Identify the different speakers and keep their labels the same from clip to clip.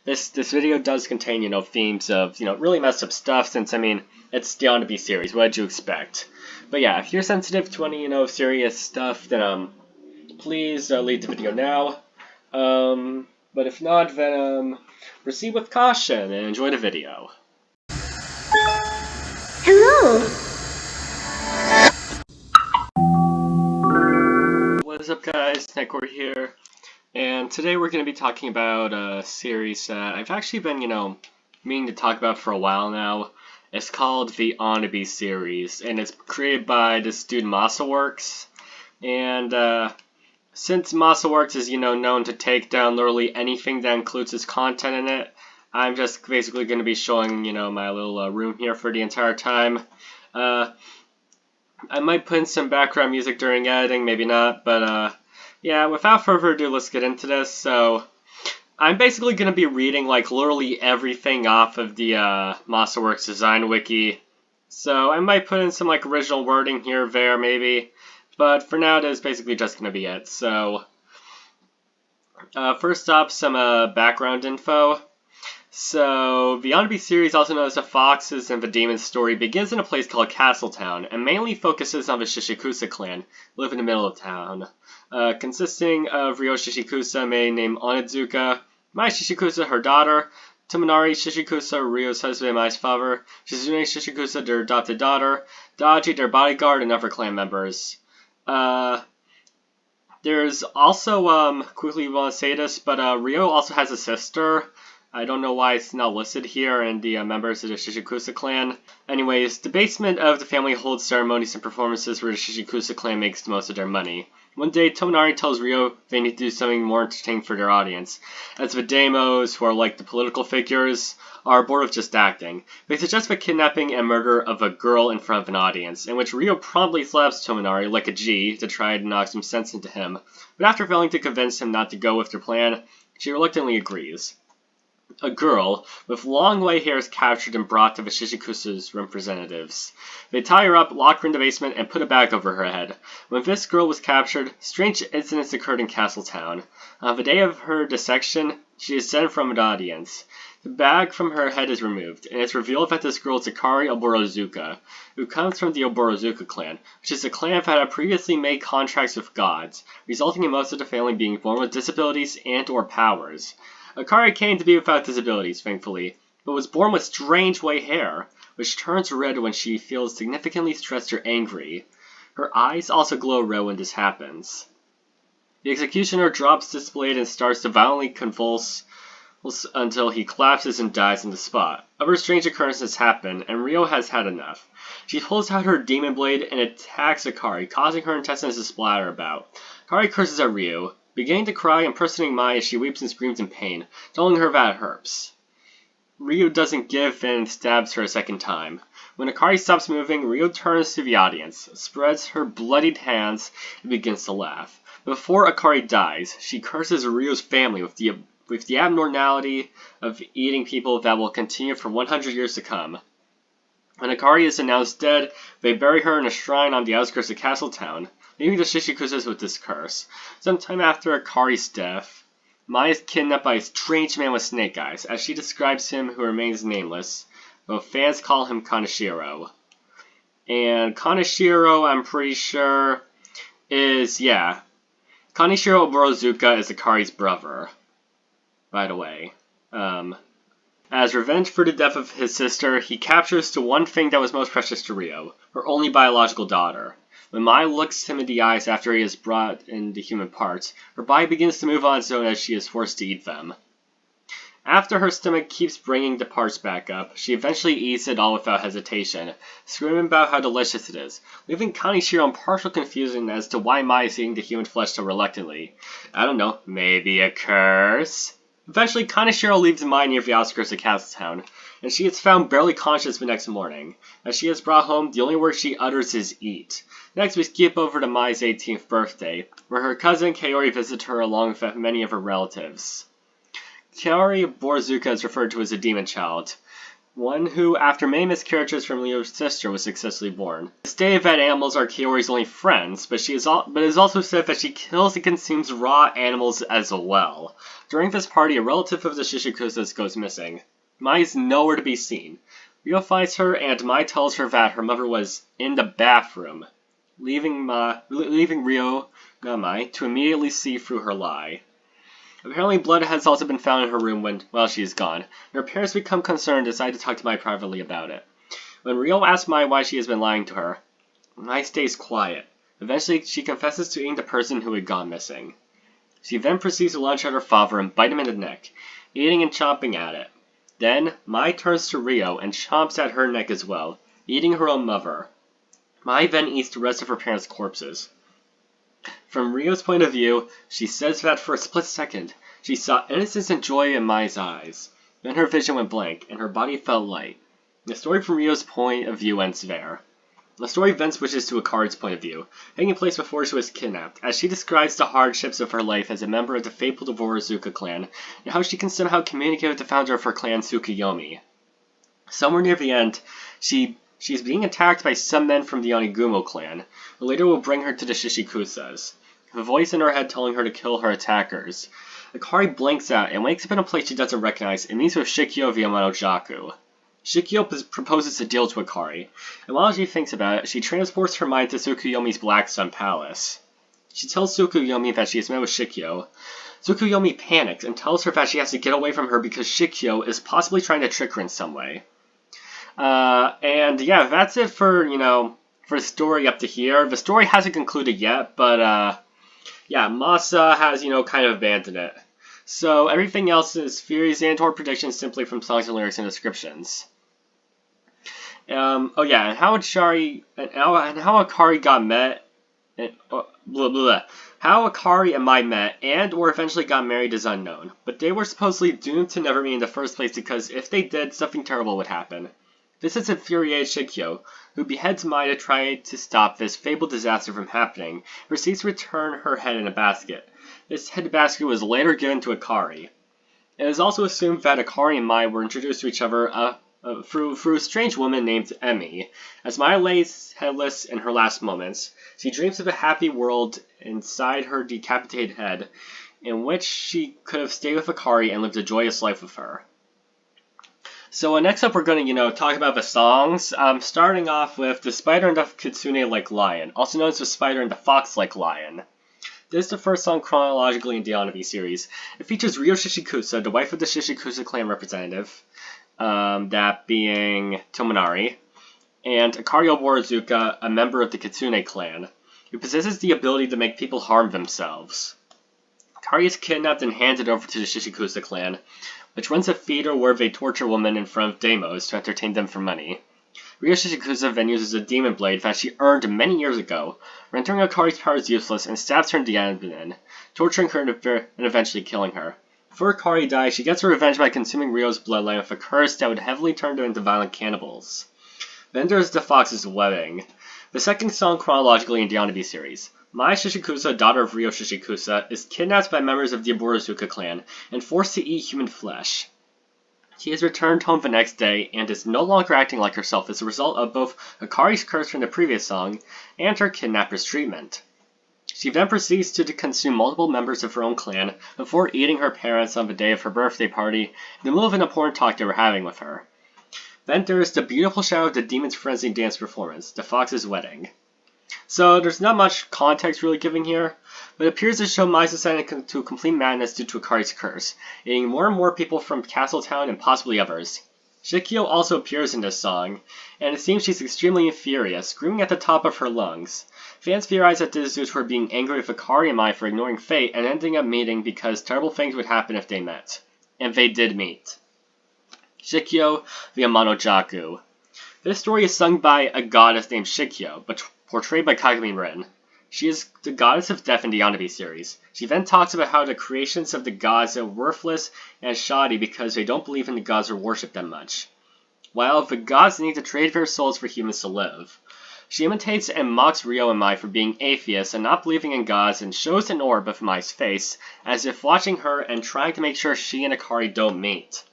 Speaker 1: this video does contain, themes of, really messed up stuff since, I mean, it's the Onibi series. What did you expect? But yeah, if you're sensitive to any, serious stuff, then, please leave the video now. But if not, then, proceed with caution and enjoy the video.
Speaker 2: Hello!
Speaker 1: What is up, guys? Necor here. And today we're going to be talking about a series that I've actually been, meaning to talk about for a while now. It's called the Onibi series, and it's created by this dude MasaWorks. And since MasaWorks is, known to take down literally anything that includes his content in it, I'm just basically going to be showing, my little room here for the entire time. I might put in some background music during editing, maybe not, but yeah, without further ado, let's get into this. So, I'm basically going to be reading, literally everything off of the MasaWorks design wiki. So, I might put in some, original wording here or there, maybe. But for now, it is basically just going to be it. So, first up, some background info. So, the Onibi series, also known as the Foxes and the Demons story, begins in a place called Castletown, and mainly focuses on the Shishikusa clan, who live in the middle of town. Consisting of Ryo Shishikusa, a maiden named Onizuka, Mai Shishikusa, her daughter, Tomonari Shishikusa, Ryo's husband and Mai's father, Shizune Shishikusa, their adopted daughter, Daji, their bodyguard, and other clan members. There's also, quickly want to say this, but Ryo also has a sister. I don't know why it's not listed here in the members of the Shishikusa clan. Anyways, the basement of the family holds ceremonies and performances where the Shishikusa clan makes the most of their money. One day, Tomonari tells Ryo they need to do something more entertaining for their audience, as the demos, who are like the political figures, are bored of just acting. They suggest the kidnapping and murder of a girl in front of an audience, in which Ryo promptly slaps Tomonari like a G to try to knock some sense into him, but after failing to convince him not to go with their plan, she reluctantly agrees. A girl with long white hair is captured and brought to the Shishikusa's representatives. They tie her up, lock her in the basement, and put a bag over her head. When this girl was captured, strange incidents occurred in Castletown. On the day of her dissection, she is sent from an audience. The bag from her head is removed, and it's revealed that this girl is Akari Oborozuka, who comes from the Oborozuka clan, which is a clan that had previously made contracts with gods, resulting in most of the family being born with disabilities and/or powers. Akari came to be without disabilities, thankfully, but was born with strange white hair, which turns red when she feels significantly stressed or angry. Her eyes also glow red when this happens. The executioner drops this blade and starts to violently convulse until he collapses and dies on the spot. Other strange occurrences happen, and Ryo has had enough. She pulls out her demon blade and attacks Akari, causing her intestines to splatter about. Akari curses at Ryo, beginning to cry and impersonating Mai as she weeps and screams in pain, telling her that it hurts. Ryo doesn't give in and stabs her a second time. When Akari stops moving, Ryo turns to the audience, spreads her bloodied hands, and begins to laugh. Before Akari dies, she curses Ryo's family with the abnormality of eating people that will continue for 100 years to come. When Akari is announced dead, they bury her in a shrine on the outskirts of Castletown, leaving the Shishikusas with this curse. Sometime after Akari's death, Mai is kidnapped by a strange man with snake eyes, as she describes him, who remains nameless, though fans call him Kaneshiro. And Kaneshiro, I'm pretty sure, is, Kaneshiro Oborozuka is Akari's brother, by the way. As revenge for the death of his sister, he captures the one thing that was most precious to Ryo, her only biological daughter. When Mai looks him in the eyes after he has brought in the human parts, her body begins to move on its own as she is forced to eat them. After her stomach keeps bringing the parts back up, she eventually eats it all without hesitation, screaming about how delicious it is, leaving Kaneshiro in partial confusion as to why Mai is eating the human flesh so reluctantly. I don't know, maybe a curse? Eventually, Kaneshiro leaves Mai near the outskirts of Castletown, and she is found barely conscious the next morning. As she is brought home, the only word she utters is eat. Next, we skip over to Mai's 18th birthday, where her cousin Kaori visits her along with many of her relatives. Kaori Borozuka is referred to as a demon child. one who, after many miscarriages from Leo's sister, was successfully born. It's stated that animals are Kaori's only friends, but it is also said that she kills and consumes raw animals as well. During this party, a relative of the Shishikusas goes missing. Mai is nowhere to be seen. Rio finds her, and Mai tells her that her mother was in the bathroom, leaving Rio Mai to immediately see through her lie. Apparently, blood has also been found in her room while she is gone. Her parents become concerned and decide to talk to Mai privately about it. When Rio asks Mai why she has been lying to her, Mai stays quiet. Eventually, she confesses to eating the person who had gone missing. She then proceeds to lunge at her father and bite him in the neck, eating and chomping at it. Then, Mai turns to Rio and chomps at her neck as well, eating her own mother. Mai then eats the rest of her parents' corpses. From Rio's point of view, she says that for a split second, she saw innocence and joy in Mai's eyes. Then her vision went blank, and her body felt light. The story from Rio's point of view ends there. The story then switches to Akari's point of view, taking place before she was kidnapped, as she describes the hardships of her life as a member of the fabled Orozuka clan, and how she can somehow communicate with the founder of her clan, Tsukuyomi. Somewhere near the end, She's being attacked by some men from the Onigumo clan, who later will bring her to the Shishikusas, with a voice in her head telling her to kill her attackers. Akari blinks out and wakes up in a place she doesn't recognize and meets with Shikyo via Monojaku. Shikyo proposes a deal to Akari, and while she thinks about it, she transports her mind to Tsukuyomi's Black Sun Palace. She tells Tsukuyomi that she has met with Shikyo. Tsukuyomi panics and tells her that she has to get away from her because Shikyo is possibly trying to trick her in some way. And yeah, that's it for, for the story up to here. The story hasn't concluded yet, but, yeah, Masa has, kind of abandoned it. So everything else is theories and/or predictions simply from songs and lyrics and descriptions. Oh yeah, and how Akari got met, How Akari and Mai met and/or eventually got married is unknown, but they were supposedly doomed to never meet in the first place because if they did, something terrible would happen. This has infuriated Shikyo, who beheads Mai to try to stop this fabled disaster from happening, and proceeds to return her head in a basket. This head basket was later given to Akari. It is also assumed that Akari and Mai were introduced to each other through a strange woman named Emi. As Mai lays headless in her last moments, she dreams of a happy world inside her decapitated head, in which she could have stayed with Akari and lived a joyous life with her. So next up we're going to, talk about the songs, starting off with The Spider and the Kitsune-like Lion, also known as The Spider and the Fox-like Lion. This is the first song chronologically in the Onibi series. It features Rio Shishikusa, the wife of the Shishikusa clan representative, that being Tomonari, and Akari Orozuka, a member of the Kitsune clan, who possesses the ability to make people harm themselves. Akari is kidnapped and handed over to the Shishikusa clan, which runs a theater where they torture women in front of demos to entertain them for money. Rio Shishikusa then uses a demon blade that she earned many years ago, rendering Akari's powers useless and stabs her in the abdomen, torturing her and eventually killing her. Before Akari dies, she gets her revenge by consuming Rio's bloodline with a curse that would heavily turn them into violent cannibals. Then there's The Fox's Wedding, the second song chronologically in the Onibi series. Mai Shishikusa, daughter of Rio Shishikusa, is kidnapped by members of the Orozuka clan and forced to eat human flesh. She is returned home the next day and is no longer acting like herself as a result of both Akari's curse from the previous song and her kidnapper's treatment. She then proceeds to consume multiple members of her own clan before eating her parents on the day of her birthday party in the middle of an important talk they were having with her. Then there is the beautiful shadow of the Demon's Frenzy dance performance, The Fox's Wedding. So there's not much context really given here, but it appears to show Mai's descending to complete madness due to Akari's curse, eating more and more people from Castletown and possibly others. Shikyo also appears in this song, and it seems she's extremely furious, screaming at the top of her lungs. Fans theorize that this is due to her being angry with Akari and Mai for ignoring fate and ending up meeting because terrible things would happen if they met. And they did meet. Shikyo via Monojaku. This story is sung by a goddess named Shikyo, but portrayed by Kagami Rin. She is the goddess of death in the Onibi series. She then talks about how the creations of the gods are worthless and shoddy because they don't believe in the gods or worship them much, while the gods need to trade their souls for humans to live. She imitates and mocks Rio and Mai for being atheists and not believing in gods, and shows an orb of Mai's face, as if watching her and trying to make sure she and Akari don't meet.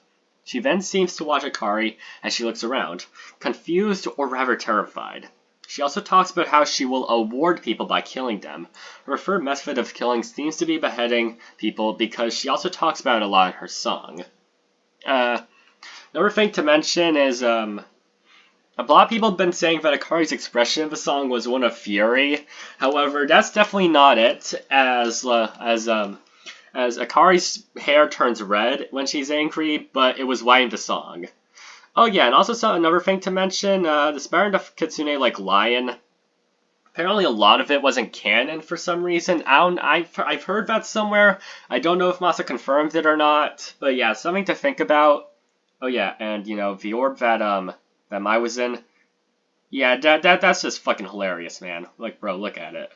Speaker 1: She then seems to watch Akari as she looks around, confused or rather terrified. She also talks about how she will award people by killing them. Her preferred method of killing seems to be beheading people because she also talks about it a lot in her song. Another thing to mention is a lot of people have been saying that Akari's expression of the song was one of fury. However, that's definitely not it, as Akari's hair turns red when she's angry, but it was white in the song. Oh yeah, and also another thing to mention, the Spirit of Kitsune like lion. Apparently a lot of it wasn't canon for some reason. I've heard that somewhere. I don't know if Masa confirmed it or not. But yeah, something to think about. Oh yeah, and the orb that Mai was in. Yeah, that's just fucking hilarious, man. Like, bro, look at it.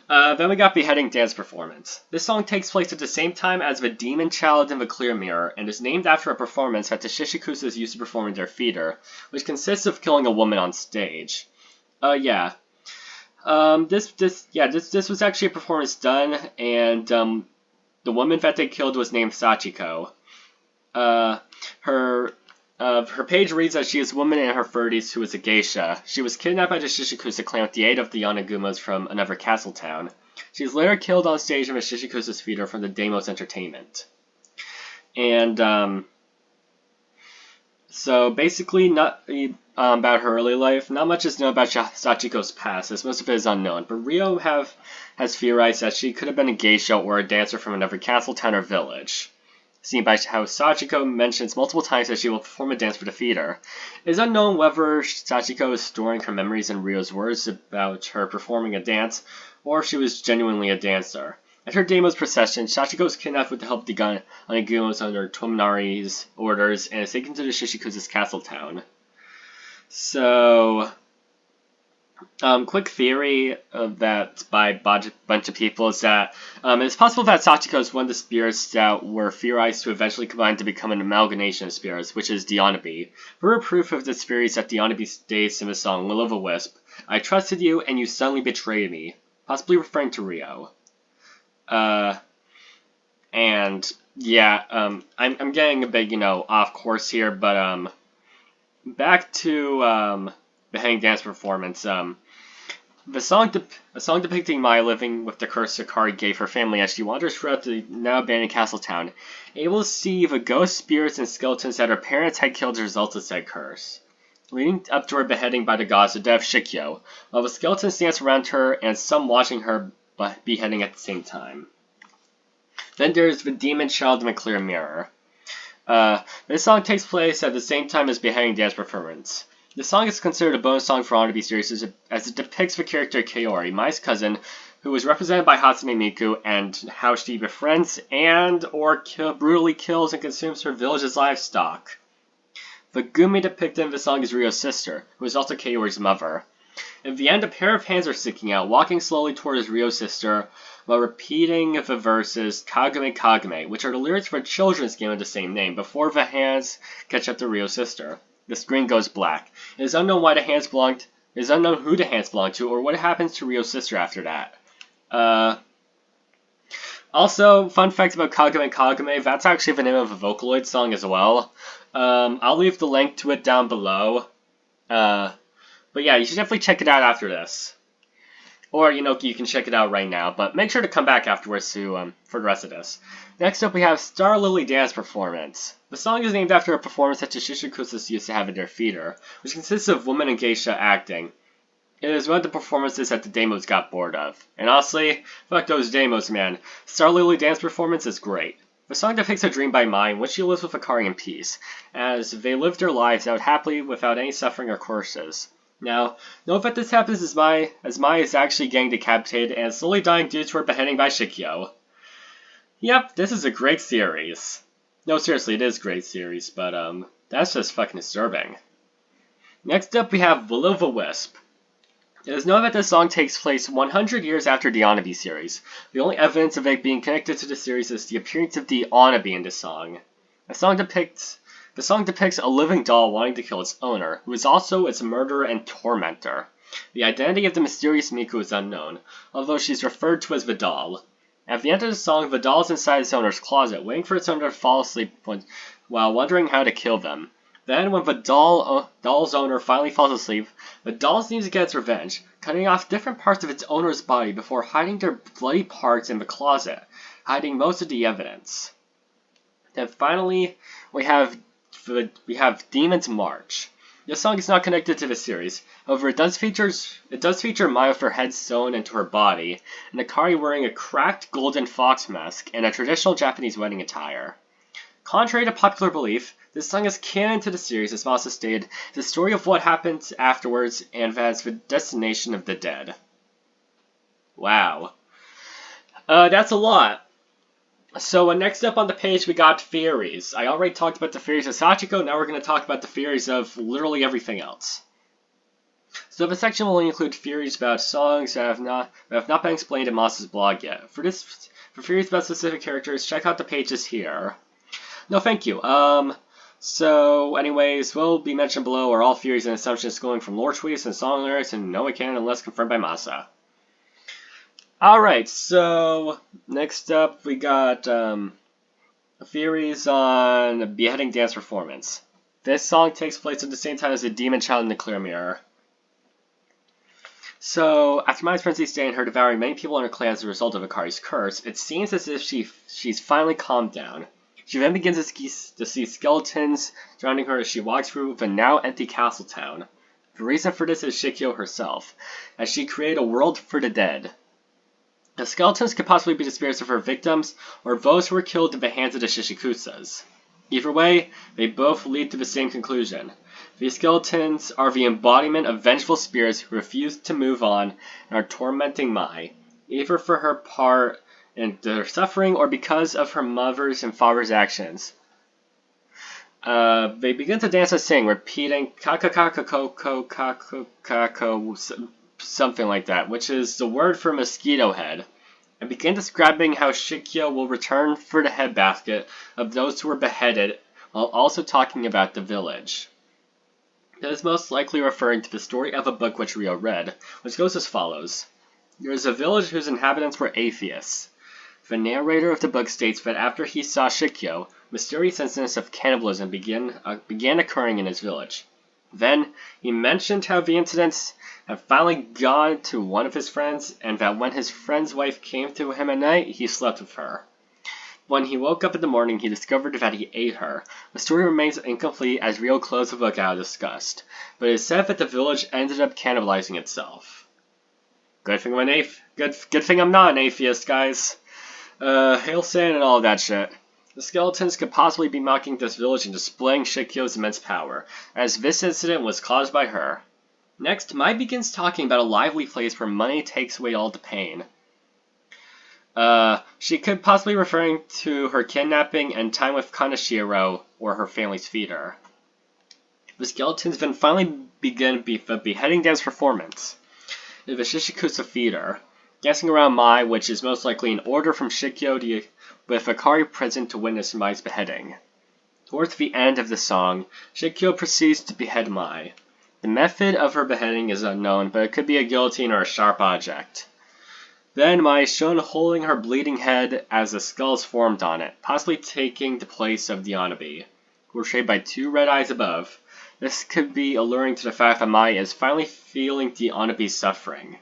Speaker 1: Then we got Beheading Dance Performance. This song takes place at the same time as The Demon Child in the Clear Mirror, and is named after a performance that the Shishikusas used to perform in their theater, which consists of killing a woman on stage. Yeah. This was actually a performance done, and the woman that they killed was named Sachiko. Her page reads that she is a woman in her 30s who is a geisha. She was kidnapped by the Shishikusa clan with the aid of the Yanagumas from another castle town. She is later killed on stage in the Shishikusa's theater from the Deimos Entertainment. And, so basically, not about her early life, not much is known about Sachiko's past, as most of it is unknown, but Ryo has theorized that she could have been a geisha or a dancer from another castle town or village, seen by how Sachiko mentions multiple times that she will perform a dance for the theater. It is unknown whether Sachiko is storing her memories in Ryo's words about her performing a dance, or if she was genuinely a dancer. At her Deimos procession, Sachiko is kidnapped with the help of the Onigumas under Tominari's orders and is taken to the Shishikusa's castle town. So, quick theory of that by a bunch of people is that it's possible that Sachiko is one of the spirits that were theorized to eventually combine to become an amalgamation of spirits, which is the Onibi. For proof of this theory is that the Onibi states in the song Will of a Wisp, "I trusted you and you suddenly betrayed me," possibly referring to Ryo. And yeah, I'm getting a bit, off course here, but back to the Hang Dance performance. A song depicting Mai living with the curse Akari gave her family as she wanders throughout the now abandoned castle town, able to see the ghost spirits and skeletons that her parents had killed as a result of said curse, leading up to her beheading by the gods of death Shikyo, while the skeletons dance around her and some watching her beheading at the same time. Then there's The Demon Child in the Clear Mirror. This song takes place at the same time as Beheading Dance Performance. The song is considered a bonus song for Onibi series as it depicts the character Kaori, Mai's cousin, who is represented by Hatsune Miku, and how she befriends and/or brutally kills and consumes her village's livestock. The Gumi depicted in the song is Ryo's sister, who is also Kaori's mother. At the end, a pair of hands are sticking out, walking slowly towards Ryo's sister, while repeating the verses Kagame Kagame, which are the lyrics for a children's game of the same name, before the hands catch up to Ryo's sister. The screen goes black. It is unknown who the hands belong to, or what happens to Ryo's sister after that. Also, fun fact about Kagame Kagame, that's actually the name of a Vocaloid song as well. I'll leave the link to it down below. But yeah, you should definitely check it out after this. Or, you can check it out right now, but make sure to come back afterwards for the rest of this. Next up, we have Star Lily Dance Performance. The song is named after a performance that the Shishikusas used to have in their theater, which consists of women and geisha acting. It is one of the performances that the Deimos got bored of. And honestly, fuck those Deimos, man. Star Lily Dance Performance is great. The song depicts a dream by Mai in which she lives with Akari in peace, as they live their lives out happily without any suffering or curses. Now, note that this happens as Mai is actually getting decapitated and slowly dying due to her beheading by Shikyo. Yep, this is a great series. No, seriously, it is a great series, but that's just fucking disturbing. Next up, we have Will of a Wisp. It is known that this song takes place 100 years after the Onibi series. The only evidence of it being connected to the series is the appearance of the Onibi in the song. The song depicts a living doll wanting to kill its owner, who is also its murderer and tormentor. The identity of the mysterious Miku is unknown, although she is referred to as the doll. At the end of the song, the doll is inside its owner's closet, waiting for its owner to fall asleep while wondering how to kill them. Then, when the doll's owner finally falls asleep, the doll needs to get its revenge, cutting off different parts of its owner's body before hiding their bloody parts in the closet, hiding most of the evidence. Then finally, we have Demon's March. This song is not connected to the series. However, it does feature Maya with her head sewn into her body, and Akari wearing a cracked golden fox mask and a traditional Japanese wedding attire. Contrary to popular belief, this song is canon to the series, as Masa stated, the story of what happens afterwards and that's the destination of the dead. Wow. That's a lot. So next up on the page we got theories. I already talked about the theories of Sachiko, now we're going to talk about the theories of literally everything else. So the section will only include theories about songs that have not been explained in Masa's blog yet. For theories about specific characters, check out the pages here. No, thank you. So anyways, will be mentioned below are all theories and assumptions going from lore tweets and song lyrics and no canon unless confirmed by Masa. Alright, so next up we got theories on Beheading Dance Performance. This song takes place at the same time as the Demon Child in the Clear Mirror. So, after Mai's frenzy state and her devouring many people in her clan as a result of Akari's curse, it seems as if she's finally calmed down. She then begins to see skeletons surrounding her as she walks through the now empty castle town. The reason for this is Shikyo herself, as she created a world for the dead. The skeletons could possibly be the spirits of her victims, or those who were killed at the hands of the Shishikusas. Either way, they both lead to the same conclusion. These skeletons are the embodiment of vengeful spirits who refuse to move on and are tormenting Mai, either for her part in their suffering or because of her mother's and father's actions. They begin to dance and sing, repeating kakakakako, something like that, which is the word for mosquito head, and begin describing how Shikyo will return for the head basket of those who were beheaded, while also talking about the village. That is most likely referring to the story of a book which Ryo read, which goes as follows. There is a village whose inhabitants were atheists. The narrator of the book states that after he saw Shikyo, mysterious incidents of cannibalism began occurring in his village. Then, he mentioned how the incidents had finally gone to one of his friends, and that when his friend's wife came to him at night, he slept with her. When he woke up in the morning, he discovered that he ate her. The story remains incomplete as Ryo closed the book out of disgust, but it is said that the village ended up cannibalizing itself. Good thing I'm not an atheist, guys. Hail Satan and all of that shit. The skeletons could possibly be mocking this village and displaying Shikyo's immense power, as this incident was caused by her. Next, Mai begins talking about a lively place where money takes away all the pain. She could possibly be referring to her kidnapping and time with Kaneshiro, or her family's feeder. The skeletons then finally begin the beheading dance performance. The Shishikusa feeder, dancing around Mai, which is most likely an order from Shikyo with Akari present to witness Mai's beheading. Towards the end of the song, Shikyo proceeds to behead Mai. The method of her beheading is unknown, but it could be a guillotine or a sharp object. Then Mai is shown holding her bleeding head as a skull is formed on it, possibly taking the place of the Onibi, portrayed by two red eyes above. This could be alluring to the fact that Mai is finally feeling the Onibi's suffering.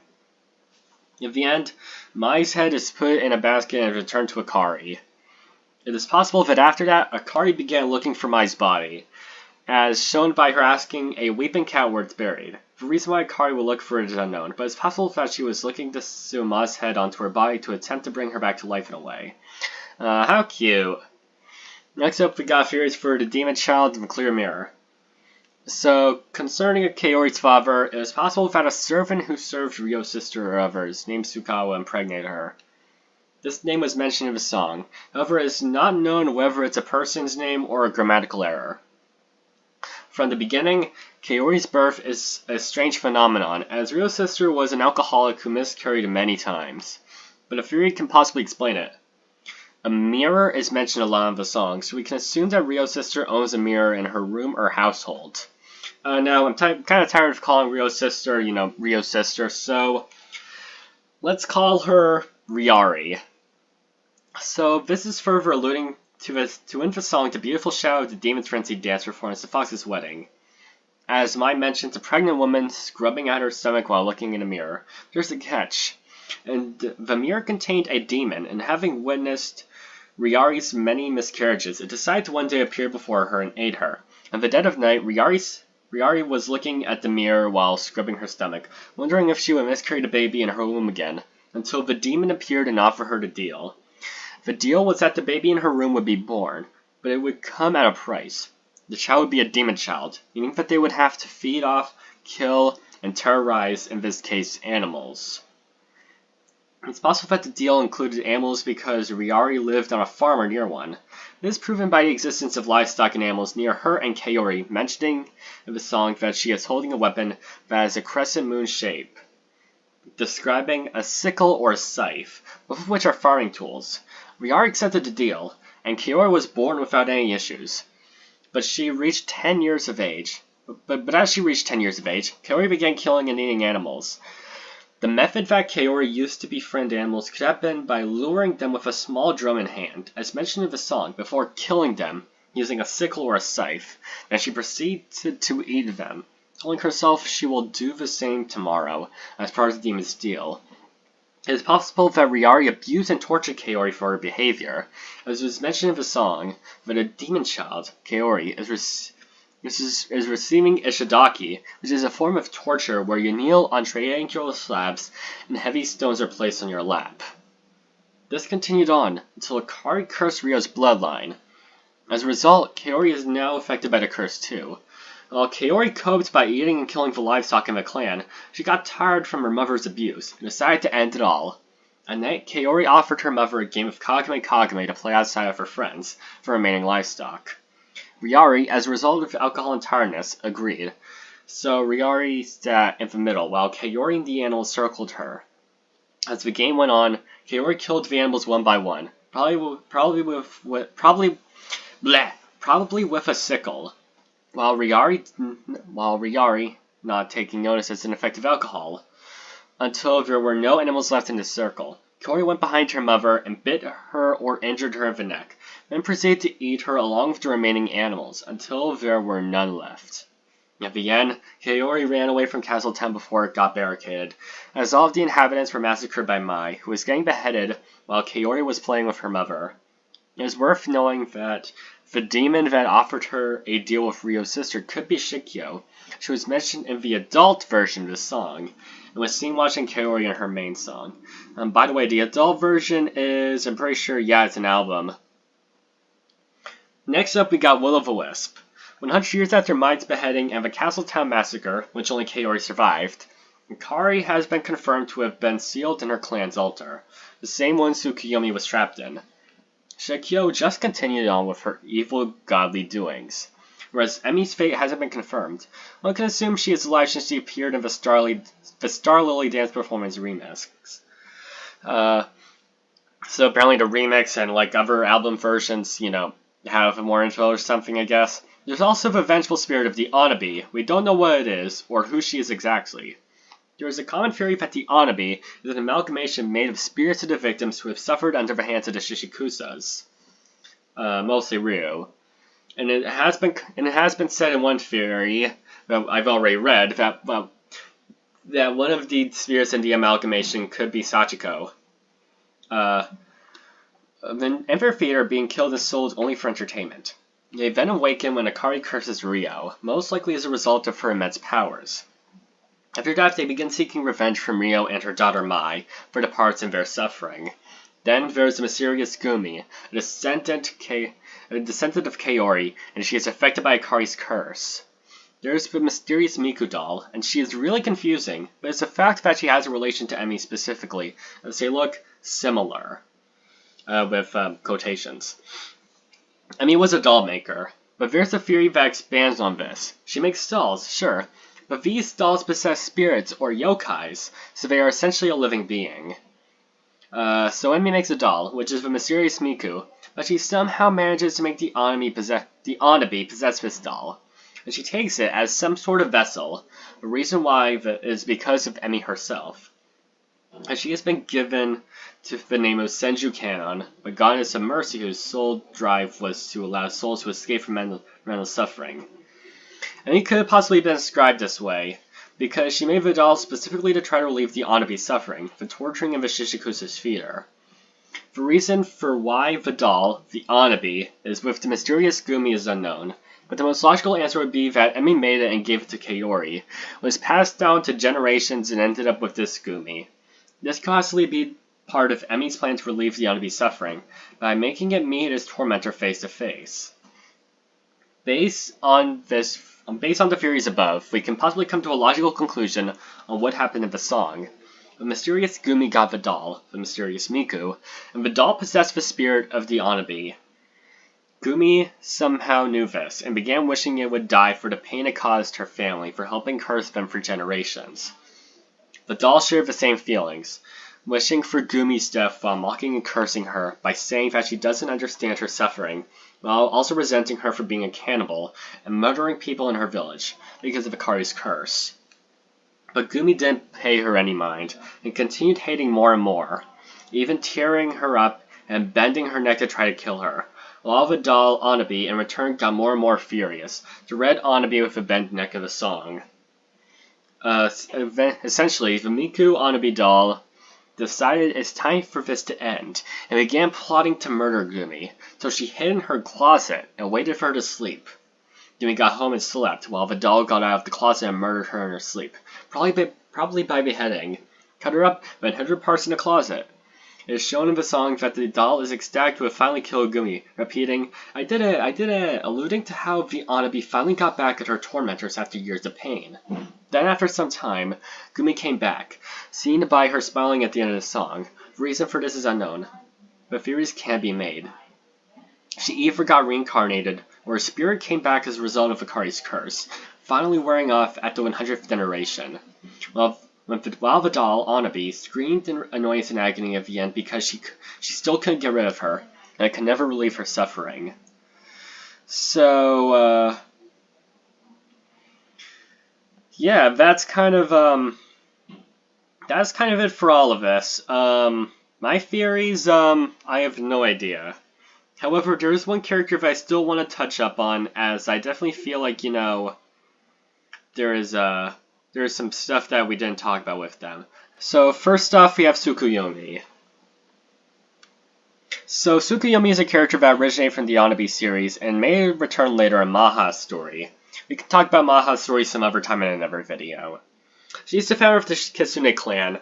Speaker 1: In the end, Mai's head is put in a basket and returned to Akari. It is possible that after that, Akari began looking for Mai's body, as shown by her asking a weeping cat where it's buried. The reason why Akari will look for it is unknown, but it's possible that she was looking to sew Mai's head onto her body to attempt to bring her back to life in a way. How cute. Next up, we got theories for the Demon Child in the Clear Mirror. So, concerning Kaori's father, it is possible that a servant who served Ryo's sister or others, named Sukawa, impregnated her. This name was mentioned in the song, however it is not known whether it's a person's name or a grammatical error. From the beginning, Kaori's birth is a strange phenomenon, as Ryo's sister was an alcoholic who miscarried many times. But a theory can possibly explain it. A mirror is mentioned a lot in the song, so we can assume that Ryo's sister owns a mirror in her room or household. Now, I'm kind of tired of calling Ryo's sister, Ryo's sister, so let's call her Ryari. So this is further alluding To end the song, the beautiful shadow of the demon's frenzied dance performs the fox's wedding. As Mai mentions, a pregnant woman scrubbing at her stomach while looking in a mirror. There's a catch. And the mirror contained a demon, and having witnessed Riari's many miscarriages, it decided to one day appear before her and aid her. In the dead of night, Riari was looking at the mirror while scrubbing her stomach, wondering if she would miscarry the baby in her womb again, until the demon appeared and offered her the deal. The deal was that the baby in her womb would be born, but it would come at a price. The child would be a demon child, meaning that they would have to feed off, kill, and terrorize, in this case, animals. It's possible that the deal included animals because Riari lived on a farm or near one. It is proven by the existence of livestock and animals near her and Kaori, mentioning in the song that she is holding a weapon that has a crescent moon shape, describing a sickle or a scythe, both of which are farming tools. Riari accepted the deal, and Kaori was born without any issues. But she reached 10 years of age. But as she reached 10 years of age, Kaori began killing and eating animals. The method that Kaori used to befriend animals could have been by luring them with a small drum in hand, as mentioned in the song, before killing them using a sickle or a scythe. Then she proceeded to eat them, telling herself she will do the same tomorrow, as part of the demon's deal. It is possible that Riari abused and tortured Kaori for her behavior, as was mentioned in the song, that a demon child, Kaori, is receiving Ishidaki, which is a form of torture where you kneel on triangular slabs and heavy stones are placed on your lap. This continued on until Akari cursed Ryo's bloodline. As a result, Kaori is now affected by the curse too. While Kaori coped by eating and killing the livestock in the clan, she got tired from her mother's abuse and decided to end it all. At night, Kaori offered her mother a game of Kagame Kagame to play outside with her friends for remaining livestock. Riari, as a result of alcohol and tiredness, agreed. So Riari sat in the middle, while Kaori and the animals circled her. As the game went on, Kaori killed the animals one by one, probably with a sickle, while Riari not taking notice as ineffective alcohol, until there were no animals left in the circle. Kaori went behind her mother and bit her or injured her in the neck, then proceeded to eat her along with the remaining animals, until there were none left. At the end, Kaori ran away from Castle Town before it got barricaded, as all of the inhabitants were massacred by Mai, who was getting beheaded while Kaori was playing with her mother. It is worth knowing that the demon that offered her a deal with Ryo's sister could be Shikyo. She was mentioned in the adult version of the song, and was seen watching Kaori in her main song. By the way, the adult version is, I'm pretty sure, it's an album. Next up, we got Will-O-the-Wisp. 100 years after Mai's beheading and the Castletown massacre, which only Kaori survived, Akari has been confirmed to have been sealed in her clan's altar, the same one Tsukuyomi was trapped in. Shikyo just continued on with her evil, godly doings. Whereas Emi's fate hasn't been confirmed, one can assume she is alive since she appeared in the Star Lily dance performance remix. So apparently the remix and other album versions, have more info or something, I guess. There's also the vengeful spirit of the Onibi. We don't know what it is, or who she is exactly. There is a common theory that the Onibi is an amalgamation made of spirits of the victims who have suffered under the hands of the Shishikusas. Mostly Ryu. And it has been said in one theory that I've already read that one of the spirits in the amalgamation could be Sachiko. The amphitheater being killed and sold only for entertainment. They then awaken when Akari curses Ryo, most likely as a result of her immense powers. After that, they begin seeking revenge from Ryo and her daughter Mai for the parts in their suffering. Then there's the mysterious Gumi, a descendant of Kaori, and she is affected by Akari's curse. There's the mysterious Miku doll, and she is really confusing, but it's the fact that she has a relation to Emi specifically, as they look similar, with quotations. Emi was a doll maker, but there's a theory that expands on this. She makes dolls, sure, but these dolls possess spirits or yokais, so they are essentially a living being. So Emi makes a doll, which is the mysterious Miku, but she somehow manages to make the Onibi possess this doll, and she takes it as some sort of vessel. The reason why is because of Emi herself, as she has been given to the name of Senju Kanon, a goddess of mercy whose sole drive was to allow souls to escape from mental suffering. And it could have possibly been described this way, because she made Vidal specifically to try to relieve the Onibi suffering, the torturing of Ishikusa's feeder. The reason for why Vidal, the Onibi, is with the mysterious Gumi is unknown, but the most logical answer would be that Emi made it and gave it to Kaori, was passed down to generations and ended up with this Gumi. This could possibly be part of Emi's plan to relieve the Onibi's suffering, by making it meet its tormentor face to face. Based on the theories above, we can possibly come to a logical conclusion on what happened in the song. The mysterious Gumi got Vidal, the mysterious Miku, and Vidal possessed the spirit of the Onibi. Gumi somehow knew this, and began wishing it would die for the pain it caused her family for helping curse them for generations. Vidal shared the same feelings, wishing for Gumi's death while mocking and cursing her by saying that she doesn't understand her suffering, while also resenting her for being a cannibal and murdering people in her village because of Akari's curse. But Gumi didn't pay her any mind, and continued hating more and more, even tearing her up and bending her neck to try to kill her, while Vidal Onibi in return got more and more furious, the red Onibi with the bent neck of the song. Essentially, the Miku Onibi doll decided it's time for this to end, and began plotting to murder Gumi, so she hid in her closet and waited for her to sleep. Gumi got home and slept, while Vidal got out of the closet and murdered her in her sleep, probably by beheading. Cut her up, then hid her parts in the closet. It is shown in the song that the doll is ecstatic to have finally killed Gumi, repeating, I did it, alluding to how the Onibi finally got back at her tormentors after years of pain. Then after some time, Gumi came back, seen by her smiling at the end of the song. The reason for this is unknown, but theories can be made. She either got reincarnated, or her spirit came back as a result of Akari's curse, finally wearing off at the 100th generation. While Vidal Onibi screamed in annoyance and agony at the end because she still couldn't get rid of her, and could never relieve her suffering. So, yeah, that's kind of it for all of this. My theories, I have no idea. However, there is one character that I still want to touch up on, as I definitely feel like, there's some stuff that we didn't talk about with them. So first off, we have Tsukuyomi. So Tsukuyomi is a character that originated from the Onibi series and may return later in Maha's story. We can talk about Maha's story some other time in another video. She's the founder of the Kitsune clan,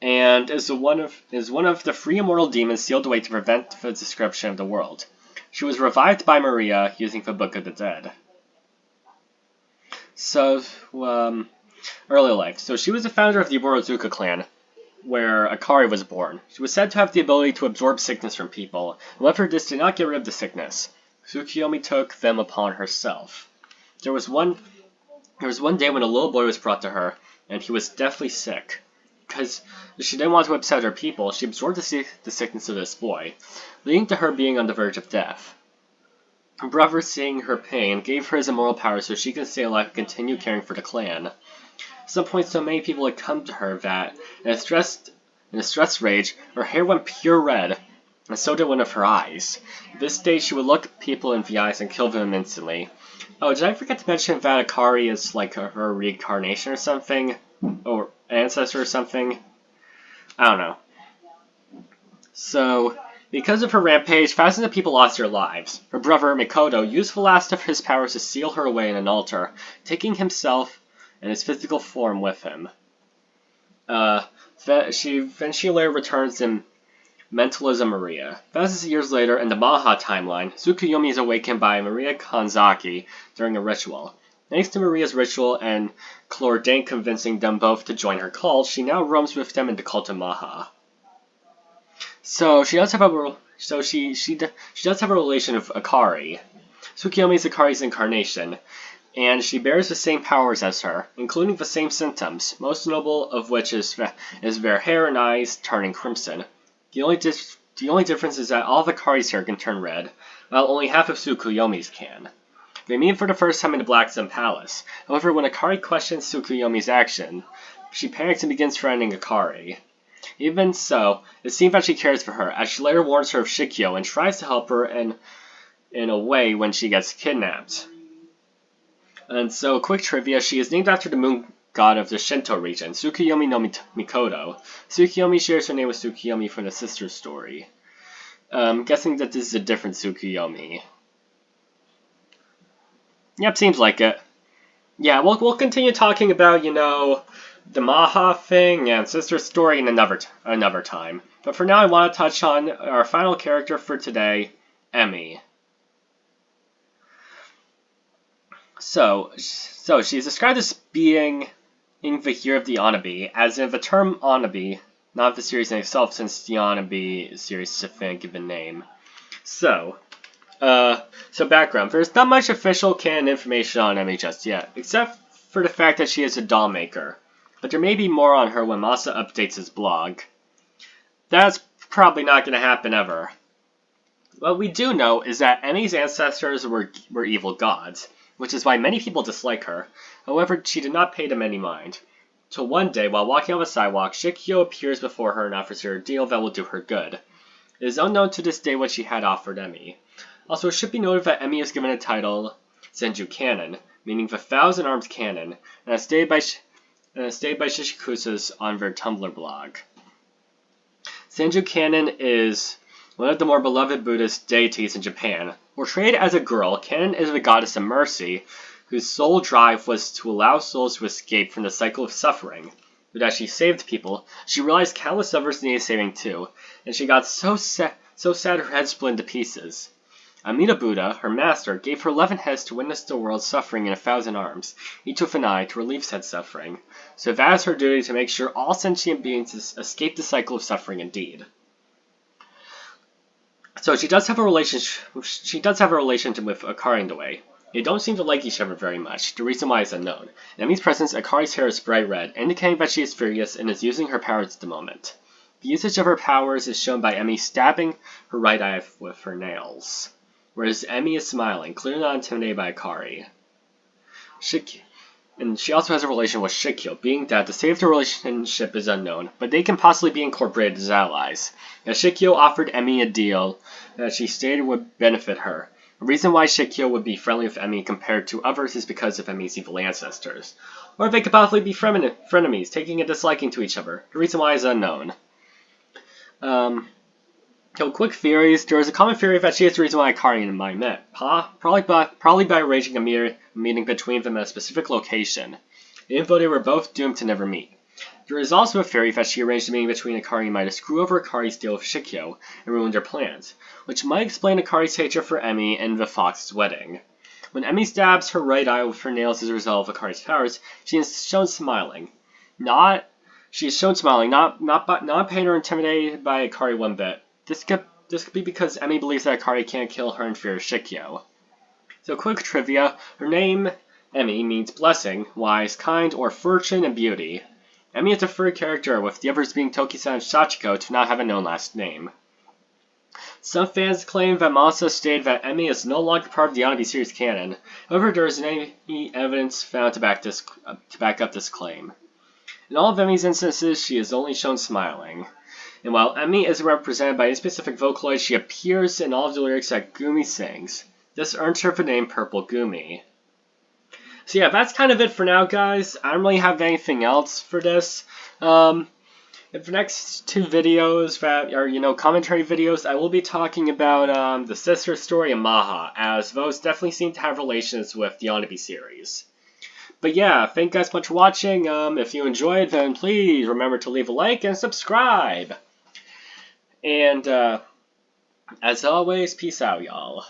Speaker 1: and is one of the three immortal demons sealed away to prevent the destruction of the world. She was revived by Maria using the Book of the Dead. So, early life. So she was the founder of the Orozuka clan, where Akari was born. She was said to have the ability to absorb sickness from people. However, this did not get rid of the sickness. Tsukuyomi took them upon herself. There was one day when a little boy was brought to her, and he was deathly sick. Because she didn't want to upset her people, she absorbed the sickness of this boy, leading to her being on the verge of death. Her brother, seeing her pain, gave her his immortal power so she could stay alive and continue caring for the clan. At some point, so many people had come to her that, in a stress rage, her hair went pure red, and so did one of her eyes. At this stage, she would look people in the eyes and kill them instantly. Oh, did I forget to mention that Akari is like her reincarnation or something? Or ancestor or something? I don't know. So, because of her rampage, thousands of people lost their lives. Her brother, Mikoto, used the last of his powers to seal her away in an altar, taking himself and his physical form with him. She later returns in Mentalism Maria. Thousands of years later, in the Maha timeline, Tsukuyomi is awakened by Maria Kanzaki during a ritual. Thanks to Maria's ritual and Chlordane convincing them both to join her cult, she now roams with them in the cult of Maha. So she does have a relation with Akari. Tsukuyomi is Akari's incarnation, and she bears the same powers as her, including the same symptoms, most notable of which is their hair and eyes turning crimson. The only difference is that all of Akari's hair can turn red, while only half of Tsukuyomi's can. They meet for the first time in the Black Sun Palace. However, when Akari questions Tsukuyomi's action, she panics and begins threatening Akari. Even so, it seems that she cares for her, as she later warns her of Shikyo and tries to help her in a way when she gets kidnapped. And so, quick trivia, she is named after the moon god of the Shinto region, Tsukuyomi no Mikoto. Tsukuyomi shares her name with Tsukuyomi from the sister story. Guessing that this is a different Tsukuyomi. Yep, seems like it. Yeah, we'll continue talking about, the Maha thing and sister story in another time. But for now, I want to touch on our final character for today, Emi. So she's described as being in the year of the Onibi, as in the term Onibi, not the series name itself, since the Onibi series is a fan-given name. So background. There's not much official canon information on Emi just yet, except for the fact that she is a doll maker. But there may be more on her when Masa updates his blog. That's probably not going to happen ever. What we do know is that Emi's ancestors were evil gods, which is why many people dislike her. However, she did not pay them any mind. Till one day, while walking on the sidewalk, Shikyo appears before her and offers her a deal that will do her good. It is unknown to this day what she had offered Emi. Also, it should be noted that Emi is given a title, Senju Cannon, meaning the Thousand Arms Cannon, and is stated by Shishikusa's on their Tumblr blog. Senju Cannon is one of the more beloved Buddhist deities in Japan. Portrayed as a girl, Cannon is the goddess of mercy, whose sole drive was to allow souls to escape from the cycle of suffering. But as she saved people, she realized countless others needed saving too, and she got so sad her head split into pieces. Amida Buddha, her master, gave her 11 heads to witness the world's suffering in 1,000 arms, each with an eye to relieve said suffering. So that is her duty to make sure all sentient beings escape the cycle of suffering indeed. So she does have a relationship with Akari in the way. They don't seem to like each other very much. The reason why is unknown. In Emi's presence, Akari's hair is bright red, indicating that she is furious and is using her powers at the moment. The usage of her powers is shown by Emi stabbing her right eye with her nails, whereas Emi is smiling, clearly not intimidated by Akari. And she also has a relation with Shikyo, being that the state of the relationship is unknown, but they can possibly be incorporated as allies. As Shikyo offered Emi a deal that she stated would benefit her. The reason why Shikyo would be friendly with Emi compared to others is because of Emi's evil ancestors. Or they could possibly be frenemies, taking a disliking to each other. The reason why is unknown. Quick theories. There is a common theory that she is the reason why Akari and Mai met. Probably by arranging a meeting between them at a specific location, even though they were both doomed to never meet. There is also a theory that she arranged a meeting between Akari and Mai to screw over Akari's deal with Shikyo and ruin their plans, which might explain Akari's hatred for Emi and the Fox's wedding. When Emi stabs her right eye with her nails as a result of Akari's powers, she is shown smiling. Not pained or intimidated by Akari one bit. This could be because Emi believes that Akari can't kill her in fear of Shikyo. So quick trivia, her name, Emi, means blessing, wise, kind, or fortune and beauty. Emi is a third character, with the others being Toki-san and Sachiko to not have a known last name. Some fans claim that Masa stated that Emi is no longer part of the Onibi series canon. However, there isn't any evidence found to back up this claim. In all of Emi's instances, she is only shown smiling. And while Emi isn't represented by any specific Vocaloid, she appears in all of the lyrics that Gumi sings. This earns her the name Purple Gumi. So yeah, that's kind of it for now, guys. I don't really have anything else for this. In the next two videos that are, commentary videos, I will be talking about the sister story and Maha, as those definitely seem to have relations with the Onibi series. But yeah, thank you guys much for watching. If you enjoyed, then please remember to leave a like and subscribe. And as always, peace out, y'all.